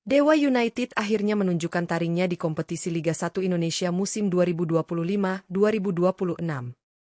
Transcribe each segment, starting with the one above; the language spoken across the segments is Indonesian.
Dewa United akhirnya menunjukkan taringnya di kompetisi Liga 1 Indonesia musim 2025-2026.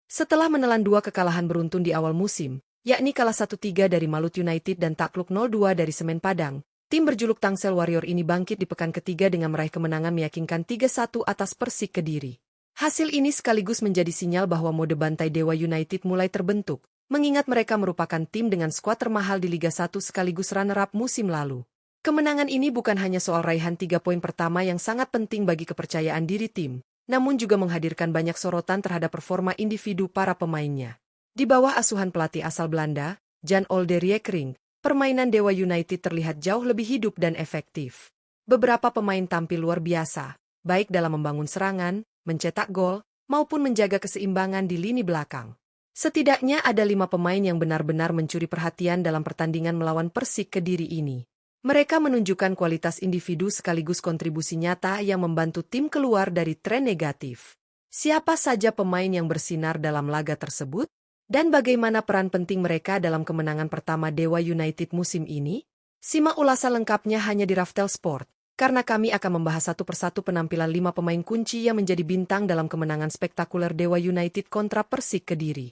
Setelah menelan dua kekalahan beruntun di awal musim, yakni kalah 1-3 dari Malut United dan takluk 0-2 dari Semen Padang, tim berjuluk Tangsel Warrior ini bangkit di pekan ketiga dengan meraih kemenangan meyakinkan 3-1 atas Persik Kediri. Hasil ini sekaligus menjadi sinyal bahwa mode bantai Dewa United mulai terbentuk, mengingat mereka merupakan tim dengan skuad termahal di Liga 1 sekaligus runner-up musim lalu. Kemenangan ini bukan hanya soal raihan 3 poin pertama yang sangat penting bagi kepercayaan diri tim, namun juga menghadirkan banyak sorotan terhadap performa individu para pemainnya. Di bawah asuhan pelatih asal Belanda, Jan Olderyeckering, permainan Dewa United terlihat jauh lebih hidup dan efektif. Beberapa pemain tampil luar biasa, baik dalam membangun serangan, mencetak gol, maupun menjaga keseimbangan di lini belakang. Setidaknya ada 5 pemain yang benar-benar mencuri perhatian dalam pertandingan melawan Persik Kediri ini. Mereka menunjukkan kualitas individu sekaligus kontribusi nyata yang membantu tim keluar dari tren negatif. Siapa saja pemain yang bersinar dalam laga tersebut? Dan bagaimana peran penting mereka dalam kemenangan pertama Dewa United musim ini? Simak ulasan lengkapnya hanya di Raftel Sport, karena kami akan membahas satu persatu penampilan 5 pemain kunci yang menjadi bintang dalam kemenangan spektakuler Dewa United kontra Persik Kediri.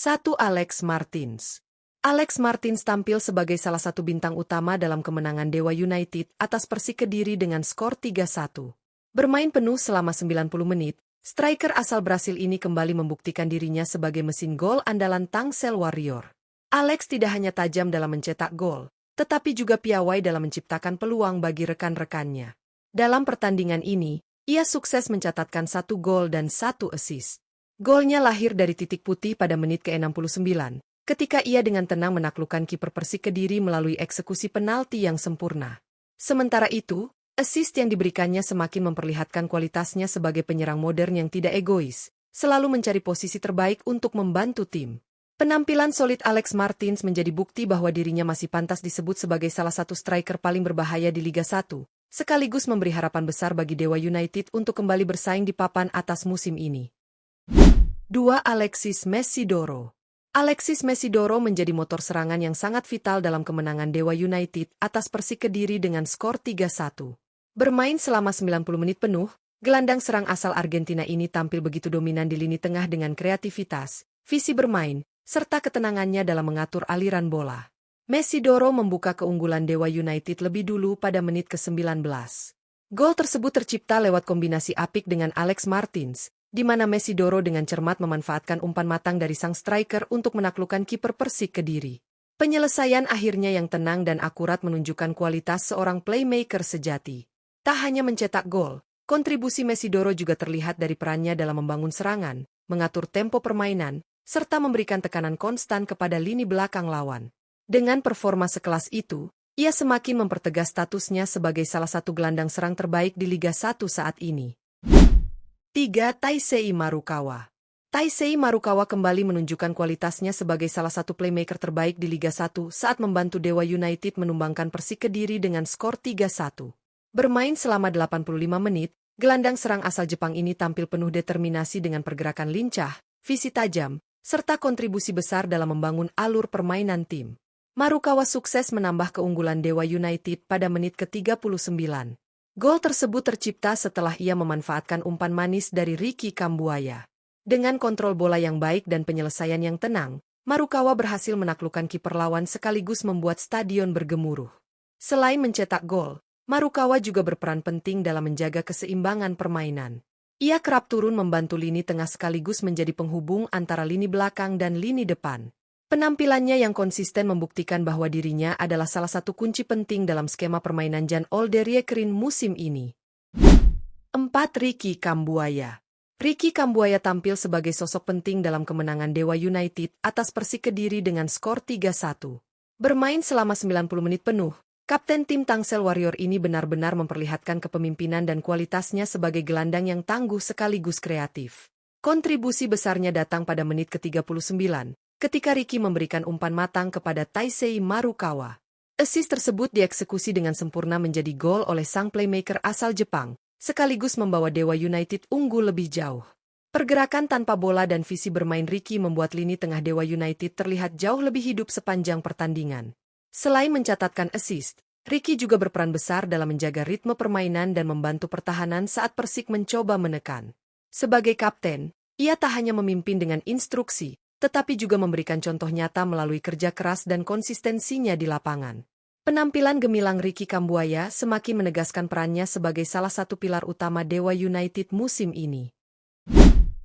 1. Alex Martins. Alex Martins tampil sebagai salah satu bintang utama dalam kemenangan Dewa United atas Persik Kediri dengan skor 3-1. Bermain penuh selama 90 menit, striker asal Brasil ini kembali membuktikan dirinya sebagai mesin gol andalan Tangsel Warrior. Alex tidak hanya tajam dalam mencetak gol, tetapi juga piawai dalam menciptakan peluang bagi rekan-rekannya. Dalam pertandingan ini, ia sukses mencatatkan 1 gol dan 1 assist. Golnya lahir dari titik putih pada menit ke-69, ketika ia dengan tenang menaklukkan kiper Persik Kediri melalui eksekusi penalti yang sempurna. Sementara itu, assist yang diberikannya semakin memperlihatkan kualitasnya sebagai penyerang modern yang tidak egois, selalu mencari posisi terbaik untuk membantu tim. Penampilan solid Alex Martins menjadi bukti bahwa dirinya masih pantas disebut sebagai salah satu striker paling berbahaya di Liga 1, sekaligus memberi harapan besar bagi Dewa United untuk kembali bersaing di papan atas musim ini. 2. Alexis Mesidoro. Alexis Mesidoro menjadi motor serangan yang sangat vital dalam kemenangan Dewa United atas Persik Kediri dengan skor 3-1. Bermain selama 90 menit penuh, gelandang serang asal Argentina ini tampil begitu dominan di lini tengah dengan kreativitas, visi bermain, serta ketenangannya dalam mengatur aliran bola. Mesidoro membuka keunggulan Dewa United lebih dulu pada menit ke-19. Gol tersebut tercipta lewat kombinasi apik dengan Alex Martins, di mana Mesidoro dengan cermat memanfaatkan umpan matang dari sang striker untuk menaklukkan kiper Persik Kediri. Penyelesaian akhirnya yang tenang dan akurat menunjukkan kualitas seorang playmaker sejati. Tak hanya mencetak gol, kontribusi Mesidoro juga terlihat dari perannya dalam membangun serangan, mengatur tempo permainan, serta memberikan tekanan konstan kepada lini belakang lawan. Dengan performa sekelas itu, ia semakin mempertegas statusnya sebagai salah satu gelandang serang terbaik di Liga 1 saat ini. 3. Taisei Marukawa. Taisei Marukawa kembali menunjukkan kualitasnya sebagai salah satu playmaker terbaik di Liga 1 saat membantu Dewa United menumbangkan Persik Kediri dengan skor 3-1. Bermain selama 85 menit, gelandang serang asal Jepang ini tampil penuh determinasi dengan pergerakan lincah, visi tajam, serta kontribusi besar dalam membangun alur permainan tim. Marukawa sukses menambah keunggulan Dewa United pada menit ke-39. Gol tersebut tercipta setelah ia memanfaatkan umpan manis dari Ricky Kambuaya. Dengan kontrol bola yang baik dan penyelesaian yang tenang, Marukawa berhasil menaklukkan kiper lawan sekaligus membuat stadion bergemuruh. Selain mencetak gol, Marukawa juga berperan penting dalam menjaga keseimbangan permainan. Ia kerap turun membantu lini tengah sekaligus menjadi penghubung antara lini belakang dan lini depan. Penampilannya yang konsisten membuktikan bahwa dirinya adalah salah satu kunci penting dalam skema permainan Jan Olderyeckering musim ini. 4. Ricky Kambuaya. Ricky Kambuaya tampil sebagai sosok penting dalam kemenangan Dewa United atas Persik Kediri dengan skor 3-1. Bermain selama 90 menit penuh, kapten tim Tangsel Warrior ini benar-benar memperlihatkan kepemimpinan dan kualitasnya sebagai gelandang yang tangguh sekaligus kreatif. Kontribusi besarnya datang pada menit ke-39. Ketika Ricky memberikan umpan matang kepada Taisei Marukawa. Assist tersebut dieksekusi dengan sempurna menjadi gol oleh sang playmaker asal Jepang, sekaligus membawa Dewa United unggul lebih jauh. Pergerakan tanpa bola dan visi bermain Ricky membuat lini tengah Dewa United terlihat jauh lebih hidup sepanjang pertandingan. Selain mencatatkan assist, Ricky juga berperan besar dalam menjaga ritme permainan dan membantu pertahanan saat Persik mencoba menekan. Sebagai kapten, ia tak hanya memimpin dengan instruksi, tetapi juga memberikan contoh nyata melalui kerja keras dan konsistensinya di lapangan. Penampilan gemilang Ricky Kambuaya semakin menegaskan perannya sebagai salah satu pilar utama Dewa United musim ini.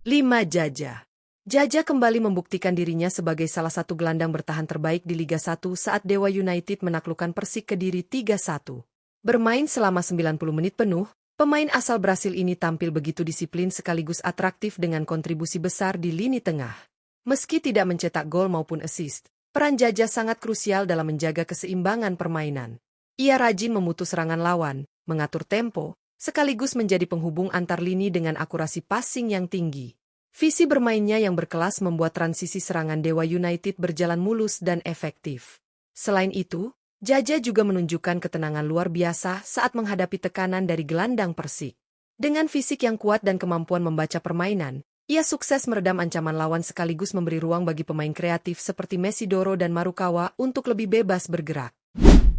5. Jaja. Jaja kembali membuktikan dirinya sebagai salah satu gelandang bertahan terbaik di Liga 1 saat Dewa United menaklukkan Persik Kediri 3-1. Bermain selama 90 menit penuh, pemain asal Brasil ini tampil begitu disiplin sekaligus atraktif dengan kontribusi besar di lini tengah. Meski tidak mencetak gol maupun assist, peran Jaja sangat krusial dalam menjaga keseimbangan permainan. Ia rajin memutus serangan lawan, mengatur tempo, sekaligus menjadi penghubung antar lini dengan akurasi passing yang tinggi. Visi bermainnya yang berkelas membuat transisi serangan Dewa United berjalan mulus dan efektif. Selain itu, Jaja juga menunjukkan ketenangan luar biasa saat menghadapi tekanan dari gelandang Persik. Dengan fisik yang kuat dan kemampuan membaca permainan, ia sukses meredam ancaman lawan sekaligus memberi ruang bagi pemain kreatif seperti Mesidoro dan Marukawa untuk lebih bebas bergerak.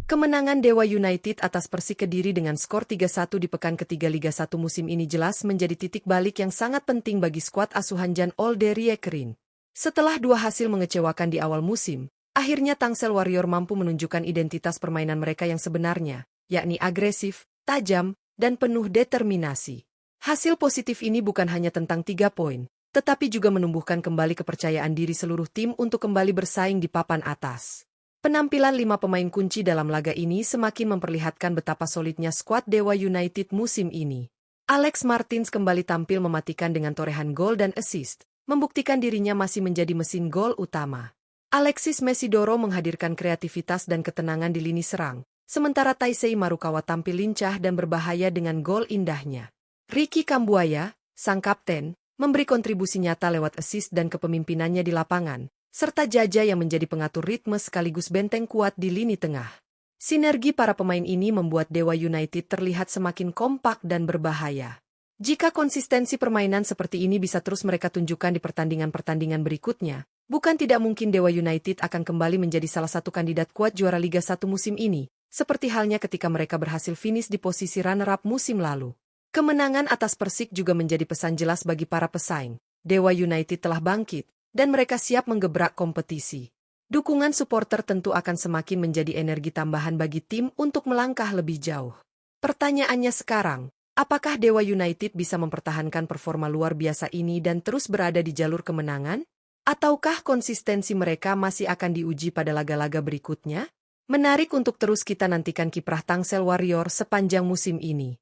Kemenangan Dewa United atas Persik Kediri dengan skor 3-1 di pekan ketiga Liga 1 musim ini jelas menjadi titik balik yang sangat penting bagi skuad asuhan Jan Olde Riekerin. Setelah dua hasil mengecewakan di awal musim, akhirnya Tangsel Warrior mampu menunjukkan identitas permainan mereka yang sebenarnya, yakni agresif, tajam, dan penuh determinasi. Hasil positif ini bukan hanya tentang 3 poin, tetapi juga menumbuhkan kembali kepercayaan diri seluruh tim untuk kembali bersaing di papan atas. Penampilan 5 pemain kunci dalam laga ini semakin memperlihatkan betapa solidnya skuad Dewa United musim ini. Alex Martins kembali tampil mematikan dengan torehan gol dan assist, membuktikan dirinya masih menjadi mesin gol utama. Alexis Mesidoro menghadirkan kreativitas dan ketenangan di lini serang, sementara Taisei Marukawa tampil lincah dan berbahaya dengan gol indahnya. Ricky Kambuaya, sang kapten, memberi kontribusi nyata lewat assist dan kepemimpinannya di lapangan, serta Jaja yang menjadi pengatur ritme sekaligus benteng kuat di lini tengah. Sinergi para pemain ini membuat Dewa United terlihat semakin kompak dan berbahaya. Jika konsistensi permainan seperti ini bisa terus mereka tunjukkan di pertandingan-pertandingan berikutnya, bukan tidak mungkin Dewa United akan kembali menjadi salah satu kandidat kuat juara Liga 1 musim ini, seperti halnya ketika mereka berhasil finish di posisi runner-up musim lalu. Kemenangan atas Persik juga menjadi pesan jelas bagi para pesaing. Dewa United telah bangkit, dan mereka siap menggebrak kompetisi. Dukungan supporter tentu akan semakin menjadi energi tambahan bagi tim untuk melangkah lebih jauh. Pertanyaannya sekarang, apakah Dewa United bisa mempertahankan performa luar biasa ini dan terus berada di jalur kemenangan? Ataukah konsistensi mereka masih akan diuji pada laga-laga berikutnya? Menarik untuk terus kita nantikan kiprah Tangsel Warrior sepanjang musim ini.